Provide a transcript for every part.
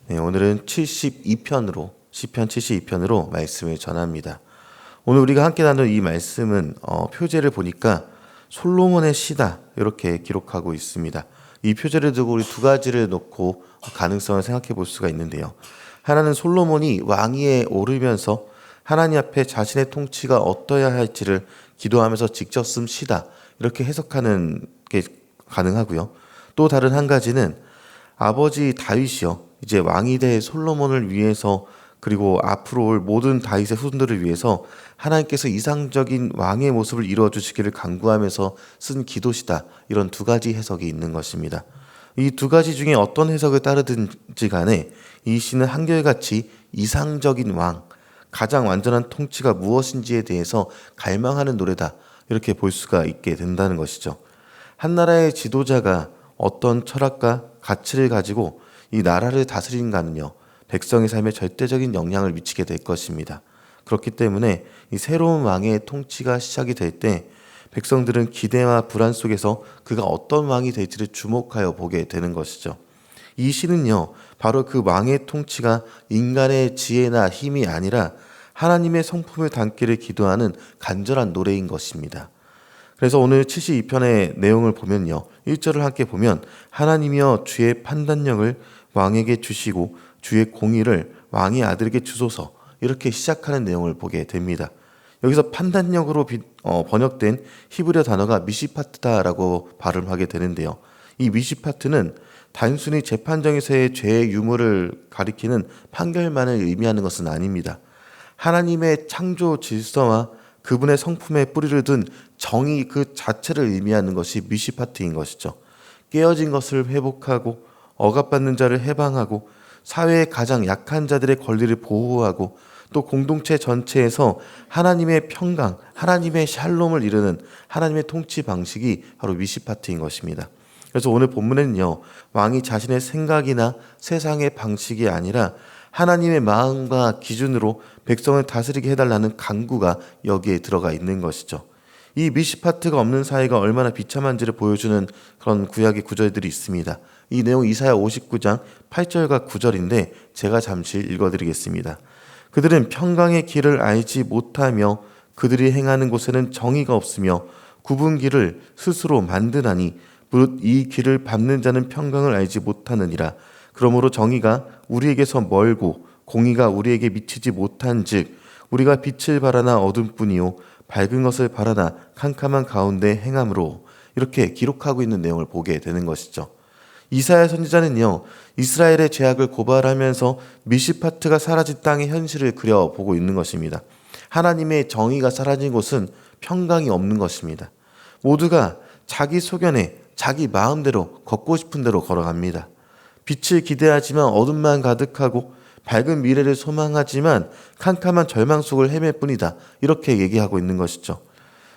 네, 오늘은 72편으로 시편 72편으로 말씀을 전합니다. 오늘 우리가 함께 나눌 이 말씀은 표제를 보니까 솔로몬의 시다 이렇게 기록하고 있습니다. 이 표제를 두고 우리 두 가지를 놓고 가능성을 생각해 볼 수가 있는데요. 하나는 솔로몬이 왕위에 오르면서 하나님 앞에 자신의 통치가 어떠해야 할지를 기도하면서 직접 쓴 시다 이렇게 해석하는 게 가능하고요. 또 다른 한 가지는 아버지 다윗이요 이제 왕이 될 솔로몬을 위해서 그리고 앞으로 올 모든 다윗의 후손들을 위해서 하나님께서 이상적인 왕의 모습을 이루어 주시기를 간구하면서 쓴 기도시다. 이런 두 가지 해석이 있는 것입니다. 이 두 가지 중에 어떤 해석을 따르든지 간에 이 시는 한결같이 이상적인 왕, 가장 완전한 통치가 무엇인지에 대해서 갈망하는 노래다. 이렇게 볼 수가 있게 된다는 것이죠. 한 나라의 지도자가 어떤 철학과 가치를 가지고 이 나라를 다스리는가는요, 백성의 삶에 절대적인 영향을 미치게 될 것입니다. 그렇기 때문에 이 새로운 왕의 통치가 시작이 될 때 백성들은 기대와 불안 속에서 그가 어떤 왕이 될지를 주목하여 보게 되는 것이죠. 이 시는요, 바로 그 왕의 통치가 인간의 지혜나 힘이 아니라 하나님의 성품을 담기를 기도하는 간절한 노래인 것입니다. 그래서 오늘 72편의 내용을 보면요, 1절을 함께 보면 하나님이여 주의 판단력을 왕에게 주시고 주의 공의를 왕의 아들에게 주소서 이렇게 시작하는 내용을 보게 됩니다. 여기서 판단력으로 번역된 히브리어 단어가 미시파트다라고 발음하게 되는데요. 이 미시파트는 단순히 재판정에서의 죄의 유무를 가리키는 판결만을 의미하는 것은 아닙니다. 하나님의 창조 질서와 그분의 성품에 뿌리를 둔 정의 그 자체를 의미하는 것이 미시파트인 것이죠. 깨어진 것을 회복하고 억압받는 자를 해방하고 사회의 가장 약한 자들의 권리를 보호하고 또 공동체 전체에서 하나님의 평강, 하나님의 샬롬을 이루는 하나님의 통치 방식이 바로 미시파트인 것입니다. 그래서 오늘 본문에는요, 왕이 자신의 생각이나 세상의 방식이 아니라 하나님의 마음과 기준으로 백성을 다스리게 해달라는 간구가 여기에 들어가 있는 것이죠. 이 미시파트가 없는 사회가 얼마나 비참한지를 보여주는 그런 구약의 구절들이 있습니다. 이 내용 이사야 59장 8절과 9절인데 제가 잠시 읽어드리겠습니다. 그들은 평강의 길을 알지 못하며 그들이 행하는 곳에는 정의가 없으며 굽은 길을 스스로 만드나니 무릇 이 길을 밟는 자는 평강을 알지 못하느니라. 그러므로 정의가 우리에게서 멀고 공의가 우리에게 미치지 못한즉 우리가 빛을 바라나 어둠뿐이요 밝은 것을 바라나 캄캄한 가운데 행함으로 이렇게 기록하고 있는 내용을 보게 되는 것이죠. 이사야 선지자는요, 이스라엘의 죄악을 고발하면서 미시파트가 사라진 땅의 현실을 그려보고 있는 것입니다. 하나님의 정의가 사라진 곳은 평강이 없는 것입니다. 모두가 자기 소견에 자기 마음대로 걷고 싶은 대로 걸어갑니다. 빛을 기대하지만 어둠만 가득하고 밝은 미래를 소망하지만 캄캄한 절망 속을 헤맬 뿐이다. 이렇게 얘기하고 있는 것이죠.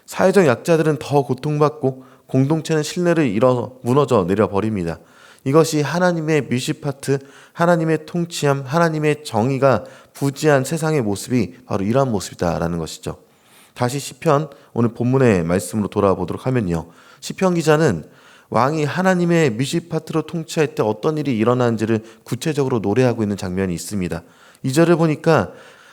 사회적 약자들은 더 고통받고 공동체는 신뢰를 잃어 무너져 내려버립니다. 이것이 하나님의 미시파트, 하나님의 통치함, 하나님의 정의가 부지한 세상의 모습이 바로 이러한 모습이다라는 것이죠. 다시 시편 오늘 본문의 말씀으로 돌아보도록 하면요. 시편 기자는 왕이 하나님의 미시파트로 통치할 때 어떤 일이 일어나는지를 구체적으로 노래하고 있는 장면이 있습니다. 2절을 보니까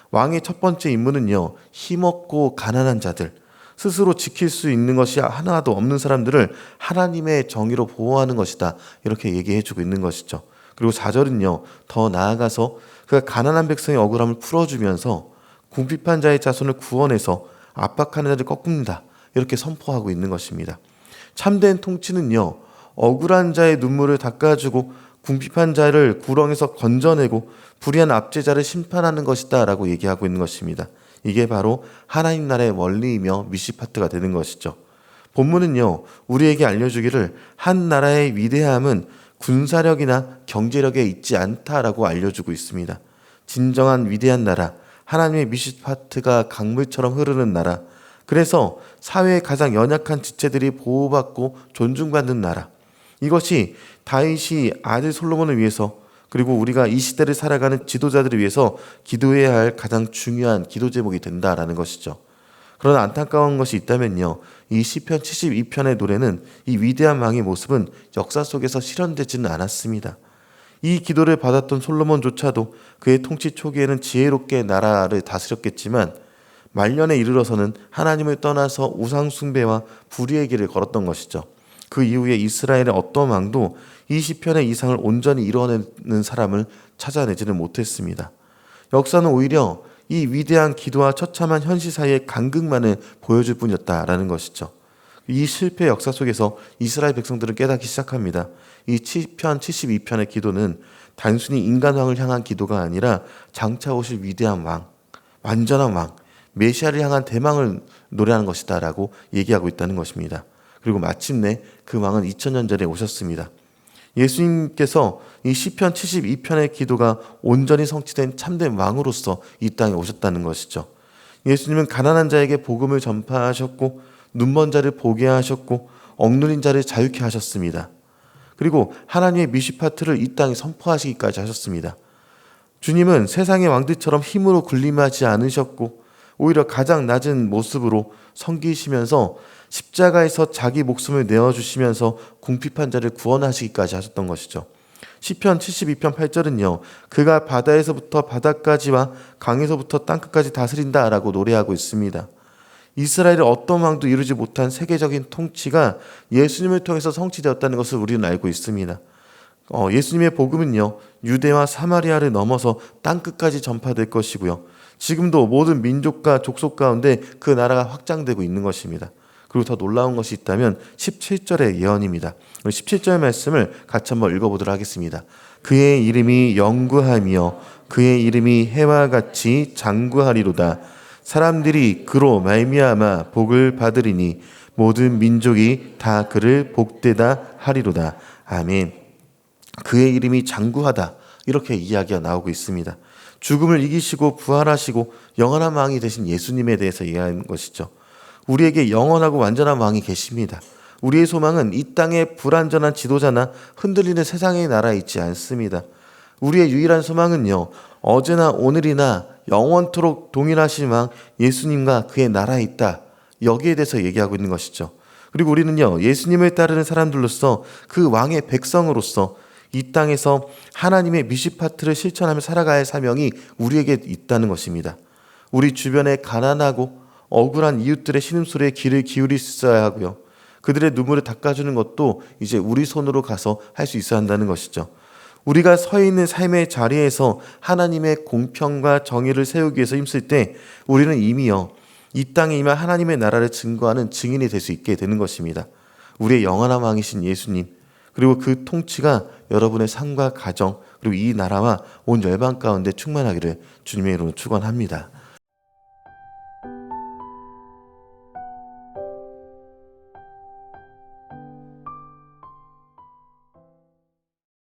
왕의 첫 번째 임무는요, 힘없고 가난한 자들, 스스로 지킬 수 있는 것이 하나도 없는 사람들을 하나님의 정의로 보호하는 것이다. 이렇게 얘기해주고 있는 것이죠. 그리고 4절은요, 더 나아가서 그가 가난한 백성의 억울함을 풀어주면서 궁핍한 자의 자손을 구원해서 압박하는 자를 꺾습니다. 이렇게 선포하고 있는 것입니다. 참된 통치는요, 억울한 자의 눈물을 닦아주고 궁핍한 자를 구렁에서 건져내고 불의한 압제자를 심판하는 것이다 라고 얘기하고 있는 것입니다. 이게 바로 하나님 나라의 원리이며 미시파트가 되는 것이죠. 본문은요, 우리에게 알려주기를 한 나라의 위대함은 군사력이나 경제력에 있지 않다라고 알려주고 있습니다. 진정한 위대한 나라, 하나님의 미시파트가 강물처럼 흐르는 나라, 그래서 사회의 가장 연약한 지체들이 보호받고 존중받는 나라, 이것이 다윗이 아들 솔로몬을 위해서 그리고 우리가 이 시대를 살아가는 지도자들을 위해서 기도해야 할 가장 중요한 기도 제목이 된다라는 것이죠. 그러나 안타까운 것이 있다면요, 이 시편 72편의 노래는 이 위대한 왕의 모습은 역사 속에서 실현되지는 않았습니다. 이 기도를 받았던 솔로몬조차도 그의 통치 초기에는 지혜롭게 나라를 다스렸겠지만 말년에 이르러서는 하나님을 떠나서 우상 숭배와 불의의 길을 걸었던 것이죠. 그 이후에 이스라엘의 어떤 왕도 이 시편의 이상을 온전히 이뤄내는 사람을 찾아내지는 못했습니다. 역사는 오히려 이 위대한 기도와 처참한 현실 사이의 간극만을 보여줄 뿐이었다라는 것이죠. 이 실패의 역사 속에서 이스라엘 백성들은 깨닫기 시작합니다. 이 시편 72편의 기도는 단순히 인간왕을 향한 기도가 아니라 장차 오실 위대한 왕, 완전한 왕, 메시아를 향한 대망을 노래하는 것이다 라고 얘기하고 있다는 것입니다. 그리고 마침내 그 왕은 2000년 전에 오셨습니다. 예수님께서 이 시편 72편의 기도가 온전히 성취된 참된 왕으로서 이 땅에 오셨다는 것이죠. 예수님은 가난한 자에게 복음을 전파하셨고 눈먼 자를 보게 하셨고 억눌린 자를 자유케 하셨습니다. 그리고 하나님의 미시파트를 이 땅에 선포하시기까지 하셨습니다. 주님은 세상의 왕들처럼 힘으로 군림하지 않으셨고 오히려 가장 낮은 모습으로 섬기시면서 십자가에서 자기 목숨을 내어주시면서 궁핍한 자를 구원하시기까지 하셨던 것이죠. 시편 72편 8절은요. 그가 바다에서부터 바다까지와 강에서부터 땅끝까지 다스린다라고 노래하고 있습니다. 이스라엘의 어떤 왕도 이루지 못한 세계적인 통치가 예수님을 통해서 성취되었다는 것을 우리는 알고 있습니다. 예수님의 복음은요. 유대와 사마리아를 넘어서 땅끝까지 전파될 것이고요. 지금도 모든 민족과 족속 가운데 그 나라가 확장되고 있는 것입니다. 그리고 더 놀라운 것이 있다면 17절의 예언입니다. 17절 말씀을 같이 한번 읽어보도록 하겠습니다. 그의 이름이 영구하며 그의 이름이 해와 같이 장구하리로다. 사람들이 그로 말미암아 복을 받으리니 모든 민족이 다 그를 복되다 하리로다. 아멘. 그의 이름이 장구하다. 이렇게 이야기가 나오고 있습니다. 죽음을 이기시고 부활하시고 영원한 왕이 되신 예수님에 대해서 이야기하는 것이죠. 우리에게 영원하고 완전한 왕이 계십니다. 우리의 소망은 이 땅의 불완전한 지도자나 흔들리는 세상의 나라에 있지 않습니다. 우리의 유일한 소망은요, 어제나 오늘이나 영원토록 동일하신 왕 예수님과 그의 나라에 있다. 여기에 대해서 얘기하고 있는 것이죠. 그리고 우리는요, 예수님을 따르는 사람들로서 그 왕의 백성으로서 이 땅에서 하나님의 미시파트를 실천하며 살아가야 할 사명이 우리에게 있다는 것입니다. 우리 주변에 가난하고 억울한 이웃들의 신음소리에 귀를 기울일 수 있어야 하고요. 그들의 눈물을 닦아주는 것도 이제 우리 손으로 가서 할 수 있어야 한다는 것이죠. 우리가 서 있는 삶의 자리에서 하나님의 공평과 정의를 세우기 위해서 힘쓸 때 우리는 이미요, 이 땅에 임한 하나님의 나라를 증거하는 증인이 될 수 있게 되는 것입니다. 우리의 영원한 왕이신 예수님, 그리고 그 통치가 여러분의 삶과 가정, 그리고 이 나라와 온 열방 가운데 충만하기를 주님의 이름으로 축원합니다.